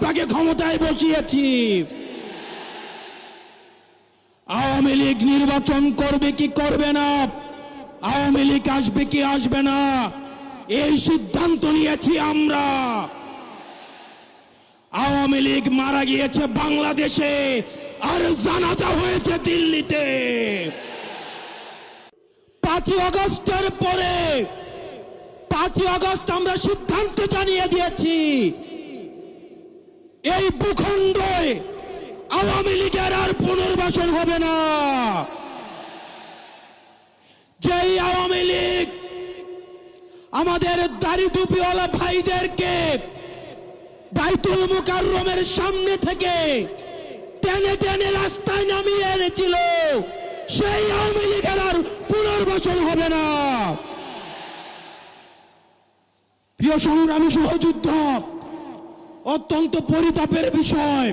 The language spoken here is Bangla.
আপনাকে ক্ষমতায় বসিয়েছি। আওয়ামী লীগ নির্বাচন করবে কি করবে না, আওয়ামী লীগ আসবে কি আসবে না, এই সিদ্ধান্ত নিয়েছি আমরা। আওয়ামী লীগ মারা গিয়েছে বাংলাদেশে, আর জানাজা হয়েছে দিল্লিতে। 5ই আগস্টের পরে 5ই আগস্ট আমরা সিদ্ধান্ত জানিয়ে দিয়েছি, এই ভূখণ্ডে আওয়ামী লীগের আর পুনর্বাসন হবে না। যেই আওয়ামী লীগ আমাদের দাড়ি টুপিওয়ালা ভাইদেরকে বাইতুল মুকাররমের সামনে থেকে টেনে টেনে রাস্তায় নামিয়ে এনেছিল, সেই আওয়ামী লীগের আর পুনর্বাসন হবে না। প্রিয় সংগ্রামী সহযোদ্ধা, অত্যন্ত পরিতাপের বিষয়,